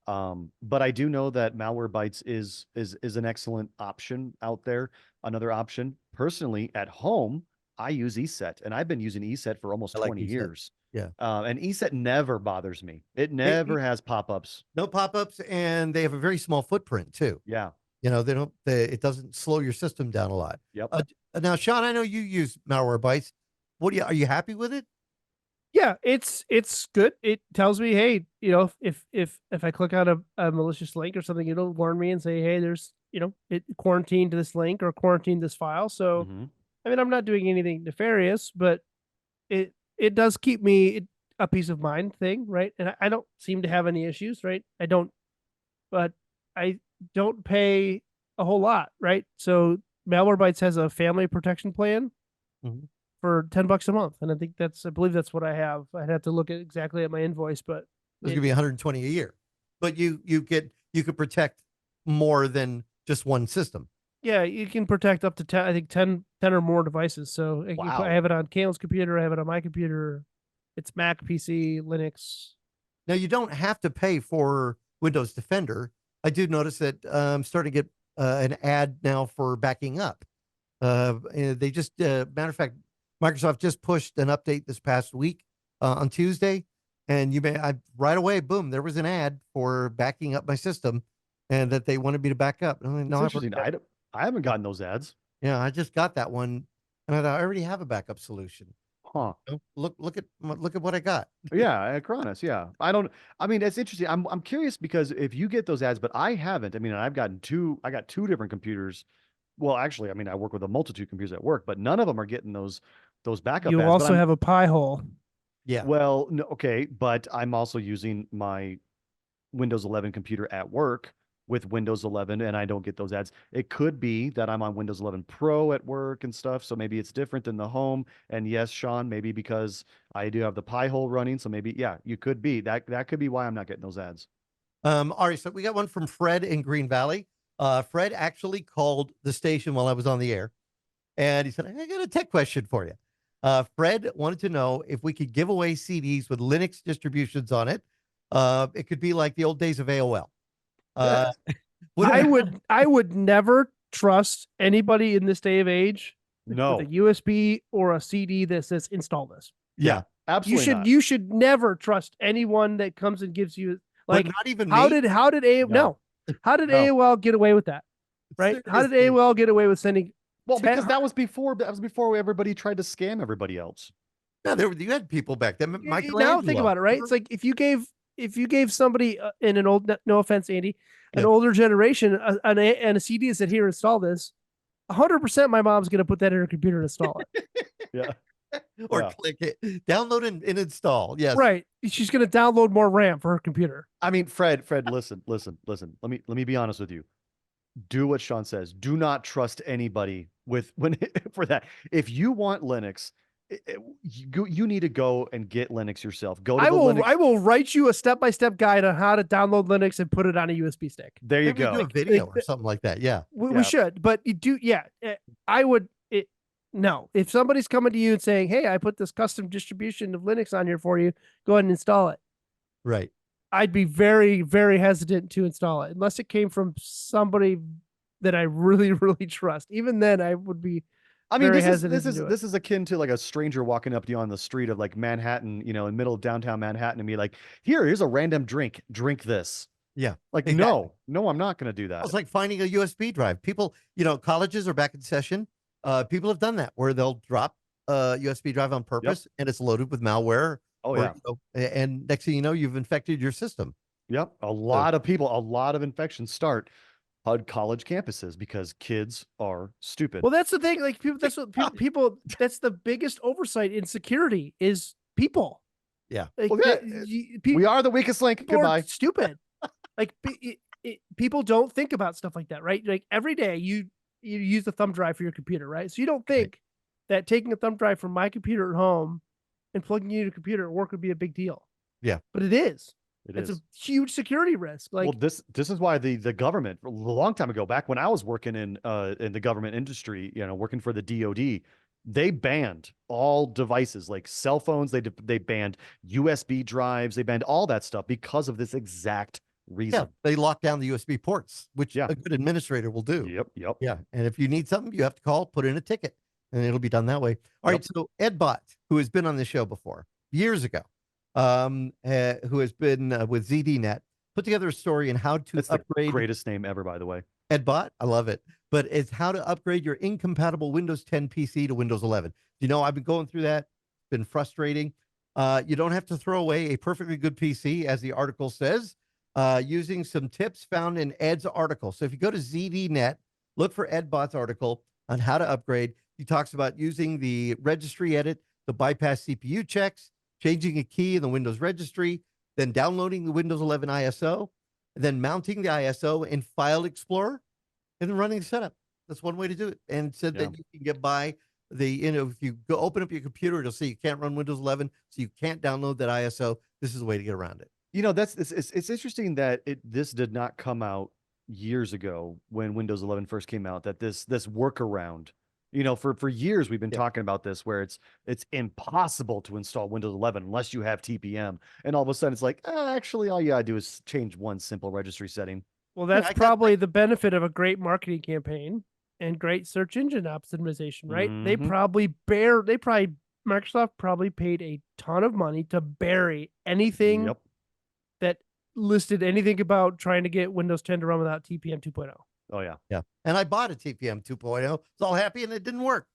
But I do know that Malwarebytes is an excellent option out there. Another option, personally, at home, I use ESET, and I've been using ESET for almost 20 years. Yeah. And ESET never bothers me. It never has pop-ups. No pop-ups, and they have a very small footprint too. Yeah. It doesn't slow your system down a lot. Yep. Now, Shawn, I know you use Malwarebytes. Are you happy with it? Yeah, it's good. It tells me, hey, if I click on a malicious link or something, it'll warn me and say, hey, there's, it quarantined this link or quarantined this file. So, I mean, I'm not doing anything nefarious, but it does keep me a peace of mind thing, right? And I don't seem to have any issues, right? But I don't pay a whole lot, right? So Malwarebytes has a family protection plan for $10 a month, and I believe that's what I have. I'd have to look exactly at my invoice, but it's gonna be $120 a year. But you could protect more than just one system. Yeah, you can protect up to 10, I think 10 or more devices. So I have it on Kayla's computer, I have it on my computer. It's Mac, PC, Linux. Now, you don't have to pay for Windows Defender. I do notice that I'm starting to get an ad now for backing up. They just, matter of fact, Microsoft just pushed an update this past week on Tuesday, and right away, boom, there was an ad for backing up my system, and that they wanted me to back up. I'm like, no, interesting. I haven't gotten those ads. Yeah, I just got that one, and I thought, I already have a backup solution. Huh. Look at what I got. Yeah, Acronis. Yeah. I mean, it's interesting. I'm curious, because if you get those ads, but I haven't. I mean, I got two different computers. Well, actually, I mean, I work with a multitude of computers at work, but none of them are getting those backup You ads. also have a Pi hole. Yeah. Well, no, okay, but I'm also using my Windows 11 computer at work with Windows 11, and I don't get those ads. It could be that I'm on Windows 11 Pro at work and stuff, so maybe it's different than the home. And yes, Shawn, maybe because I do have the Pi hole running, so maybe, yeah, you could be that could be why I'm not getting those ads. All right, so we got one from Fred in Green Valley. Fred actually called the station while I was on the air, and he said, I got a tech question for you. Fred wanted to know if we could give away CDs with Linux distributions on it. It could be like the old days of AOL. I would never trust anybody in this day of age with a USB or a CD that says install this. Yeah, absolutely. You should never trust anyone that comes and gives you, like, not even how me? did AOL get away with that? Right? How did AOL get away with sending? Well, because that was before everybody tried to scam everybody else. No, you had people back then. Now think about it, right? It's like if you gave somebody in an old, no offense, Andy, an older generation and a CD that said, here, install this, 100% my mom's going to put that in her computer and install it. Yeah. or Yeah. click it, download and install. Yes. Right. She's going to download more RAM for her computer. I mean, Fred, listen. Let me be honest with you. Do what Shawn says. Do not trust anybody with when for that. If you want Linux, you need to go and get Linux yourself. Go to the Linux. I will write you a step-by-step guide on how to download Linux and put it on a USB stick. There you Maybe go. do a video or something like that. Yeah. We Yeah. should, but you do. Yeah, I would. No, if somebody's coming to you and saying, "Hey, I put this custom distribution of Linux on here for you, go ahead and install it," Right. I'd be very, very hesitant to install it unless it came from somebody that I really, really trust. Even then, I would be. I mean, very this hesitant to do it. this is akin to like a stranger walking up to you on the street of like Manhattan, you know, in middle of downtown Manhattan, and be like, here's a random drink. Drink this. Yeah. Like, Exactly. no, I'm not going to do that. It's like finding a USB drive. People, colleges are back in session. People have done that where they'll drop a USB drive on purpose and it's loaded with malware. Oh, or, yeah. And next thing you know, you've infected your system. Yep. A lot of infections start on college campuses because kids are stupid. Well, that's the thing. Like people, that's what people. That's the biggest oversight in security is people. Yeah. Like, Well, yeah, we are the weakest link. people are Goodbye. stupid. Like people don't think about stuff like that, right? Like every day you use the thumb drive for your computer, right? So you don't think that taking a thumb drive from my computer at home and plugging it into a computer at work would be a big deal. Yeah. But it is. It's a huge security risk. Like, well, this is why the government a long time ago, back when I was working in the government industry, working for the DoD, they banned all devices like cell phones. They banned USB drives. They banned all that stuff because of this exact reason. Yeah. They lock down the USB ports, which a good administrator will do. Yep. Yeah. And if you need something, you have to call, put in a ticket, and it'll be done that way. All right. So Ed Bott, who has been on the show before years ago, who has been with ZDNet, put together a story on how to upgrade. The greatest name ever, by the way. Ed Bott, I love it. But it's how to upgrade your incompatible Windows 10 PC to Windows 11. I've been going through that. It's been frustrating. You don't have to throw away a perfectly good PC, as the article says, using some tips found in Ed's article. So if you go to ZDNet, look for Ed Bott's article on how to upgrade. He talks about using the registry edit to bypass CPU checks, changing a key in the Windows registry, then downloading the Windows 11 ISO, then mounting the ISO in File Explorer, and then running the setup. That's one way to do it. And it said that you can get by if you go open up your computer, it'll say you can't run Windows 11, so you can't download that ISO. This is a way to get around it. It's interesting that this did not come out years ago when Windows 11 first came out, that this workaround, for years we've been talking about this, where it's impossible to install Windows 11 unless you have TPM, and all of a sudden it's like, actually all you gotta do is change one simple registry setting. Well, that's probably the benefit of a great marketing campaign and great search engine optimization, right? Mm-hmm. Microsoft probably paid a ton of money to bury anything that listed anything about trying to get Windows 10 to run without TPM 2.0. Oh, yeah. Yeah. And I bought a TPM 2.0. I was all happy and it didn't work.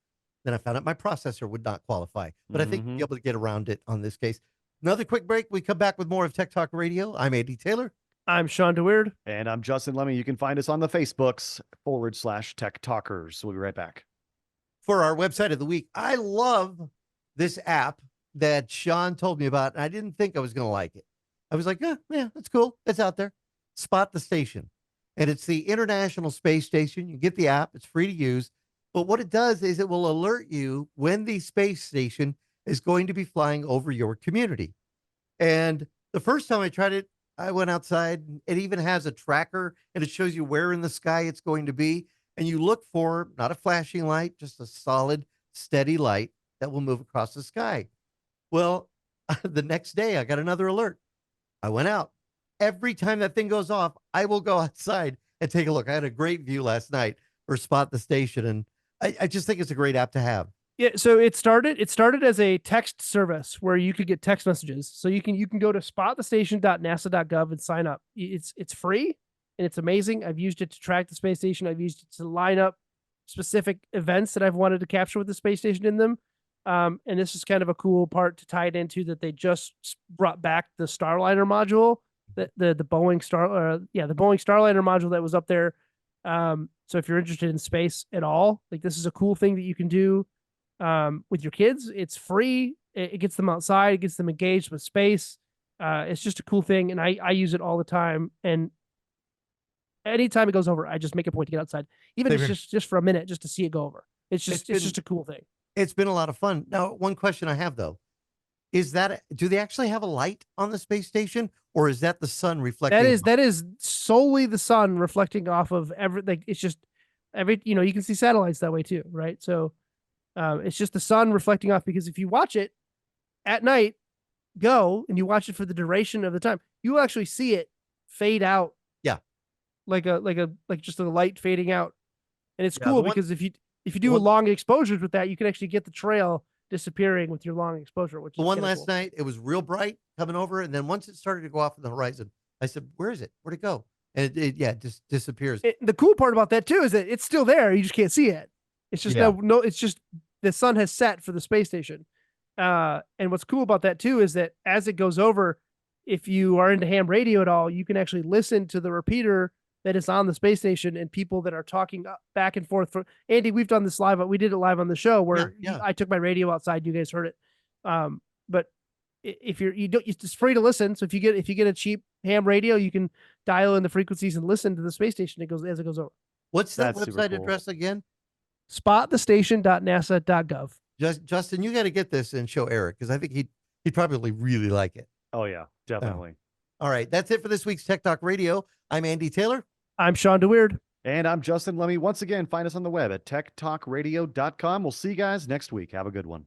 Then I found out my processor would not qualify. But I think you'll be able to get around it on this case. Another quick break. We come back with more of Tech Talk Radio. I'm Andy Taylor. I'm Shawn DeWeird. And I'm Justin Lemmy. You can find us on the Facebooks /Tech Talkers. We'll be right back. For our website of the week, I love this app that Shawn told me about, and I didn't think I was going to like it. I was like, yeah, that's cool. It's out there. Spot the Station. And it's the International Space Station. You get the app. It's free to use. But what it does is it will alert you when the space station is going to be flying over your community. And the first time I tried it, I went outside. It even has a tracker, and it shows you where in the sky it's going to be. And you look for not a flashing light, just a solid, steady light that will move across the sky. Well, the next day I got another alert. I went out. Every time that thing goes off, I will go outside and take a look. I had a great view last night for Spot the Station, and I just think it's a great app to have. Yeah, so it started as a text service where you could get text messages. So you can go to spotthestation.nasa.gov and sign up. It's free and it's amazing. I've used it to track the space station. I've used it to line up specific events that I've wanted to capture with the space station in them. And this is kind of a cool part to tie it into, that they just brought back the Starliner module, the Boeing the Boeing Starliner module that was up there. So if you're interested in space at all, like, this is a cool thing that you can do. with your kids. It's free. It gets them outside. It gets them engaged with space. It's just a cool thing, and I use it all the time. And anytime it goes over, I just make a point to get outside, even if Same it's just for a minute, just to see it go over. It's just a cool thing. It's been a lot of fun. Now, one question I have though is that do they actually have a light on the space station, or is that the sun reflecting? That is solely the sun reflecting off of everything. It's just you can see satellites that way too, right? So it's just the sun reflecting off, because if you watch it at night, and you watch it for the duration of the time, you will actually see it fade out. Yeah. Like just a light fading out. And it's Yeah, cool because if you do a long exposures with that, you can actually get the trail disappearing with your long exposure, which The is one kinda last cool. night, it was real bright coming over, and then once it started to go off on the horizon, I said, "Where is it? Where'd it go?" And it just disappears. The cool part about that too is that it's still there. You just can't see it. It's just Yeah. it's just the sun has set for the space station. And what's cool about that too is that as it goes over, if you are into ham radio at all, you can actually listen to the repeater that is on the space station and people that are talking back and forth. Andy, we've done this live. We did it live on the show where Yeah. I took my radio outside. You guys heard it. But if it's free to listen. So if you get a cheap ham radio, you can dial in the frequencies and listen to the space station. It goes over. What's that That's super website cool. address again? Spotthestation.nasa.gov. Justin, you got to get this and show Eric, because I think he'd probably really like it. Oh yeah, definitely. All right, that's it for this week's Tech Talk Radio. I'm Andy Taylor. I'm Shawn DeWeird. And I'm Justin Lemmy. Once again, find us on the web at techtalkradio.com. We'll see you guys next week. Have a good one.